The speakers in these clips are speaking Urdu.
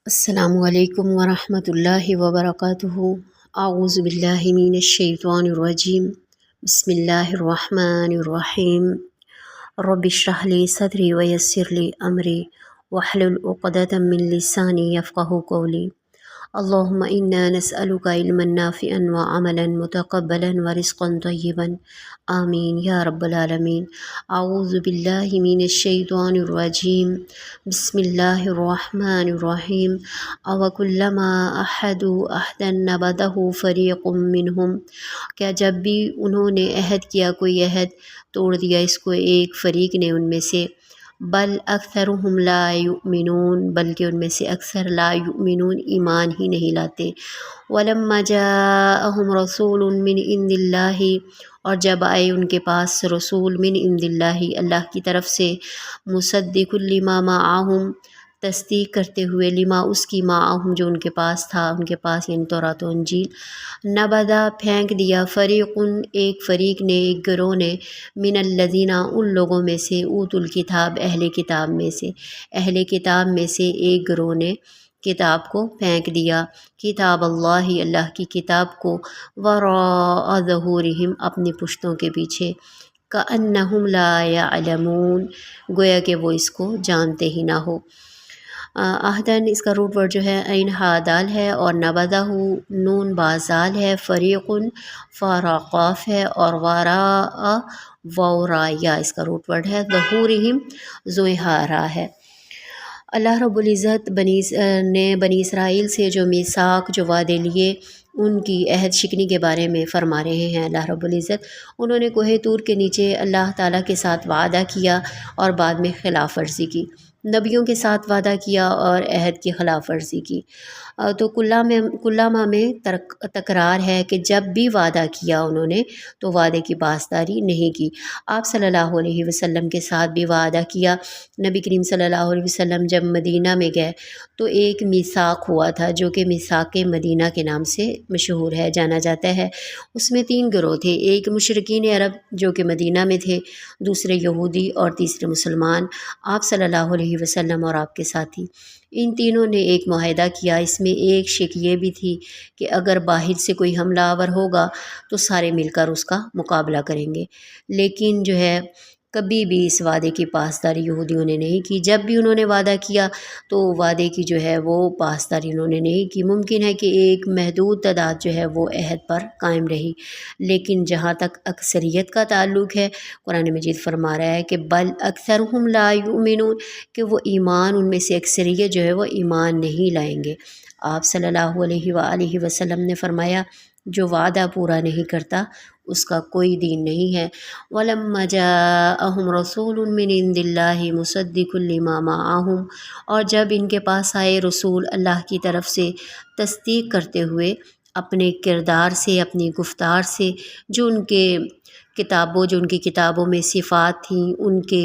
السلام علیکم ورحمۃ اللہ وبرکاتہ۔ اعوذ باللہ من الشیطان الرجیم۔ بسم اللہ الرحمن الرحیم۔ رب اشرح لی صدری ویسر لی امری واحلل عقدۃ من لسانی یفقہوا قولی۔ اللہم انا نسألک علما نافعا وعملا متقبلا ورزقا طیبا آمین یا رب العالمین۔ اعوذ باللہ من الشیطان الرجیم۔ بسم اللہ الرحمن الرحیم۔ اوکلما عہدوا عہدا نبذہ فریق منہم، کیا جب بھی انہوں نے عہد کیا کوئی عہد توڑ دیا اس کو ایک فریق نے ان میں سے۔ بل اکثرهم لا یؤمنون، بلکہ ان میں سے اکثر لا یؤمنون ایمان ہی نہیں لاتے۔ ولما جاءہم رسول من عند اللہ، اور جب آئے ان کے پاس رسول من عند اللہ اللہ کی طرف سے، مصدق لما معہم تصدیق کرتے ہوئے، لما اس کی معہم جو ان کے پاس تھا، ان کے پاس یعنی توراۃ و انجیل، نبذا پھینک دیا، فریق ایک فریق نے، ایک گروہ نے، من الذین ان لوگوں میں سے، اوت الکتاب اہل کتاب میں سے، اہل کتاب میں سے ایک گروہ نے کتاب کو پھینک دیا، کتاب اللہ اللہ کی کتاب کو، وراء ظہورہم اپنی پشتوں کے پیچھے، کأنہم لا یعلمون گویا کہ وہ اس کو جانتے ہی نہ ہو۔ عہدن اس کا روٹ ورڈ جو ہے عین ہا دال ہے، اور نبذہ نون بازال ہے، فریق فاراقاف ہے، اور وراء وورایا اس کا روٹ ورڈ ہے، ظہورہم زوہارا ہے۔ اللہ رب العزت نے بنی اسرائیل سے جو میثاق جو وعدے لیے ان کی عہد شکنی کے بارے میں فرما رہے ہیں۔ اللہ رب العزت انہوں نے کوہ طور کے نیچے اللہ تعالیٰ کے ساتھ وعدہ کیا اور بعد میں خلاف ورزی کی، نبیوں کے ساتھ وعدہ کیا اور عہد کی خلاف ورزی کی۔ تو کلامہ میں تکرار ہے کہ جب بھی وعدہ کیا انہوں نے تو وعدے کی پاسداری نہیں کی۔ آپ صلی اللہ علیہ وسلم کے ساتھ بھی وعدہ کیا۔ نبی کریم صلی اللہ علیہ وسلم جب مدینہ میں گئے تو ایک میثاق ہوا تھا جو کہ میثاق مدینہ کے نام سے مشہور ہے، جانا جاتا ہے۔ اس میں 3 گروہ تھے، ایک مشرکین عرب جو کہ مدینہ میں تھے، دوسرے یہودی اور تیسرے مسلمان، آپ صلی اللہ علیہ وسلم اور آپ کے ساتھی۔ ان تینوں نے ایک معاہدہ کیا، اس میں ایک شک یہ بھی تھی کہ اگر باہر سے کوئی حملہ آور ہوگا تو سارے مل کر اس کا مقابلہ کریں گے، لیکن جو ہے کبھی بھی اس وعدے کی پاسداری یہودیوں نے نہیں کی۔ جب بھی انہوں نے وعدہ کیا تو وعدے کی جو ہے وہ پاسداری انہوں نے نہیں کی۔ ممکن ہے کہ ایک محدود تعداد جو ہے وہ عہد پر قائم رہی، لیکن جہاں تک اکثریت کا تعلق ہے، قرآن مجید فرما رہا ہے کہ بل اکثرہم لا یؤمنون، کہ وہ ایمان ان میں سے اکثریت جو ہے وہ ایمان نہیں لائیں گے۔ آپ صلی اللہ علیہ وآلہ وسلم نے فرمایا جو وعدہ پورا نہیں کرتا اس کا کوئی دین نہیں ہے۔ وَلَمَّا جَاءَهُمْ رَسُولٌ مِّنْ عِندِ اللَّهِ مُصَدِّقٌ لِّمَا مَعَهُمْ، اور جب ان کے پاس آئے رسول اللہ کی طرف سے تصدیق کرتے ہوئے اپنے کردار سے، اپنی گفتار سے، جو ان کی کتابوں میں صفات تھیں ان کے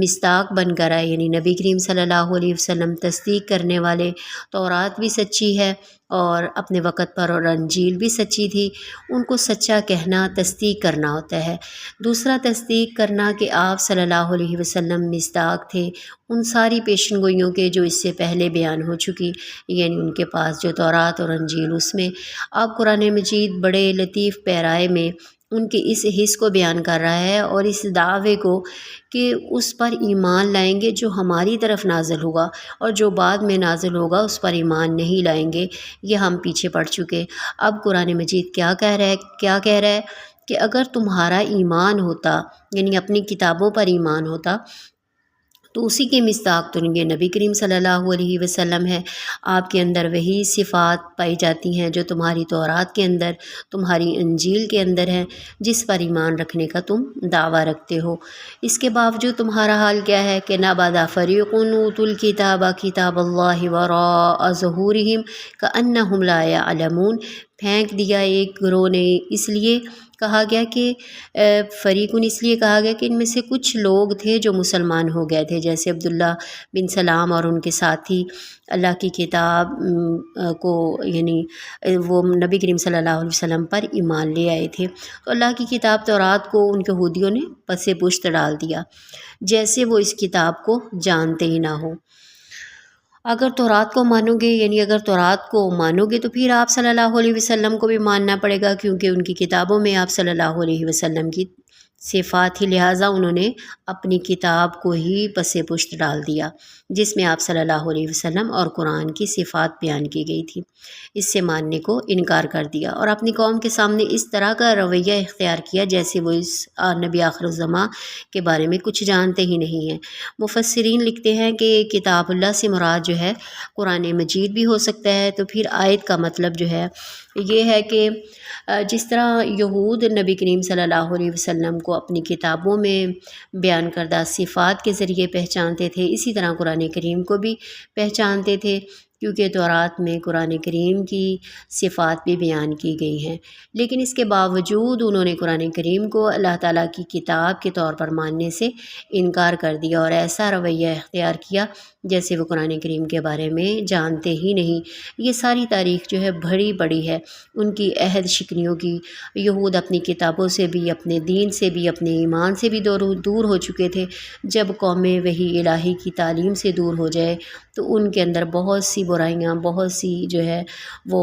مصداق بن کر آئے، یعنی نبی کریم صلی اللہ علیہ وسلم تصدیق کرنے والے، تورات بھی سچی ہے اور اپنے وقت پر اور انجیل بھی سچی تھی، ان کو سچا کہنا تصدیق کرنا ہوتا ہے۔ دوسرا تصدیق کرنا کہ آپ صلی اللہ علیہ وسلم مصداق تھے ان ساری پیشن گوئیوں کے جو اس سے پہلے بیان ہو چکی، یعنی ان کے پاس جو تورات اور انجیل اس میں۔ اب قرآن مجید بڑے لطیف پیرائے میں ان کے اس حص کو بیان کر رہا ہے اور اس دعوے کو کہ اس پر ایمان لائیں گے جو ہماری طرف نازل ہوگا، اور جو بعد میں نازل ہوگا اس پر ایمان نہیں لائیں گے، یہ ہم پیچھے پڑ چکے۔ اب قرآن مجید کیا کہہ رہا ہے کہ اگر تمہارا ایمان ہوتا، یعنی اپنی کتابوں پر ایمان ہوتا، تو اسی کے مصداق تو یہ نبی کریم صلی اللہ علیہ وسلم ہے۔ آپ کے اندر وہی صفات پائی جاتی ہیں جو تمہاری تورات کے اندر، تمہاری انجیل کے اندر ہیں، جس پر ایمان رکھنے کا تم دعویٰ رکھتے ہو۔ اس کے باوجود تمہارا حال کیا ہے کہ نبذ فریق اوتوا الکتاب کتاب اللہ وراء ظہورہم کأنہم لا یعلمون، پھینک دیا ایک گروہ نے، اس لیے کہا گیا کہ فریقن اس لیے کہا گیا کہ ان میں سے کچھ لوگ تھے جو مسلمان ہو گئے تھے، جیسے عبداللہ بن سلام اور ان کے ساتھی اللہ کی کتاب کو، یعنی وہ نبی کریم صلی اللہ علیہ وسلم پر ایمان لے آئے تھے، تو اللہ کی کتاب تورات کو ان یہودیوں نے پس پشت ڈال دیا، جیسے وہ اس کتاب کو جانتے ہی نہ ہو۔ اگر تورات کو مانو گے، یعنی اگر تورات کو مانو گے تو پھر آپ صلی اللہ علیہ وسلم کو بھی ماننا پڑے گا، کیونکہ ان کی کتابوں میں آپ صلی اللہ علیہ وسلم کی صفات ہی، لہٰذا انہوں نے اپنی کتاب کو ہی پس پشت ڈال دیا جس میں آپ صلی اللہ علیہ وسلم اور قرآن کی صفات بیان کی گئی تھی۔ اس سے ماننے کو انکار کر دیا اور اپنی قوم کے سامنے اس طرح کا رویہ اختیار کیا جیسے وہ اس نبی آخر الزماں کے بارے میں کچھ جانتے ہی نہیں ہیں۔ مفسرین لکھتے ہیں کہ کتاب اللہ سے مراد جو ہے قرآن مجید بھی ہو سکتا ہے، تو پھر آیت کا مطلب جو ہے یہ ہے کہ جس طرح یہود نبی کریم صلی اللہ علیہ وسلم کو اپنی کتابوں میں بیان کردہ صفات کے ذریعے پہچانتے تھے، اسی طرح قرآن کریم کو بھی پہچانتے تھے، کیونکہ تورات میں قرآن کریم کی صفات بھی بیان کی گئی ہیں۔ لیکن اس کے باوجود انہوں نے قرآن کریم کو اللہ تعالیٰ کی کتاب کے طور پر ماننے سے انکار کر دیا اور ایسا رویہ اختیار کیا جیسے وہ قرآن کریم کے بارے میں جانتے ہی نہیں۔ یہ ساری تاریخ جو ہے بڑی بڑی ہے ان کی عہد شکنیوں کی۔ یہود اپنی کتابوں سے بھی، اپنے دین سے بھی، اپنے ایمان سے بھی دور ہو چکے تھے۔ جب قومیں وہی الہی کی تعلیم سے دور ہو جائے تو ان کے اندر بہت سی برائیاں، بہت سی جو ہے وہ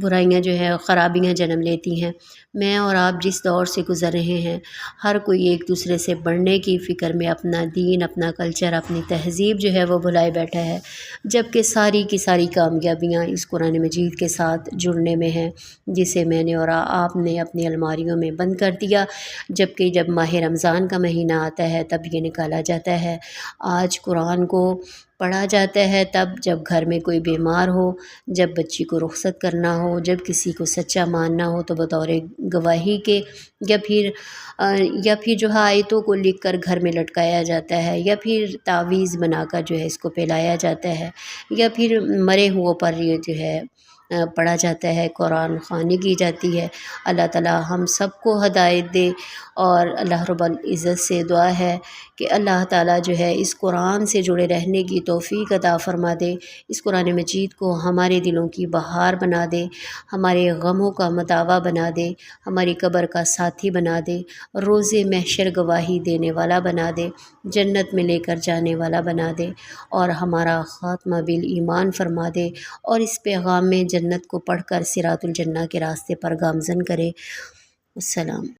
برائیاں جو ہے خرابیاں جنم لیتی ہیں۔ میں اور آپ جس دور سے گزر رہے ہیں، ہر کوئی ایک دوسرے سے بڑھنے کی فکر میں اپنا دین، اپنا کلچر، اپنی تہذیب جو ہے وہ بھلائے بیٹھا ہے، جبکہ ساری کی ساری کامیابیاں اس قرآن مجید کے ساتھ جڑنے میں ہیں، جسے میں نے اور آپ نے اپنی الماریوں میں بند کر دیا۔ جبکہ جب ماہ رمضان کا مہینہ آتا ہے تب یہ نکالا جاتا ہے۔ آج قرآن کو پڑھا جاتا ہے تب جب گھر میں کوئی بیمار ہو، جب بچی کو رخصت کرنا ہو، جب کسی کو سچا ماننا ہو تو بطور گواہی کے، یا پھر جو ہے آیتوں کو لکھ کر گھر میں لٹکایا جاتا ہے، یا پھر تعویذ بنا کر جو ہے اس کو پھیلایا جاتا ہے، یا پھر مرے ہو پر یہ جو ہے پڑھا جاتا ہے، قرآن خوانی کی جاتی ہے۔ اللہ تعالیٰ ہم سب کو ہدایت دے، اور اللہ رب العزت سے دعا ہے کہ اللہ تعالیٰ جو ہے اس قرآن سے جڑے رہنے کی توفیق عطا فرما دے، اس قرآن مجید کو ہمارے دلوں کی بہار بنا دے، ہمارے غموں کا مداوا بنا دے، ہماری قبر کا ساتھی بنا دے، روز محشر گواہی دینے والا بنا دے، جنت میں لے کر جانے والا بنا دے، اور ہمارا خاتمہ بالایمان فرما دے، اور اس پیغام میں جنت کو پڑھ کر صراط الجنہ کے راستے پر گامزن کرے۔ السلام۔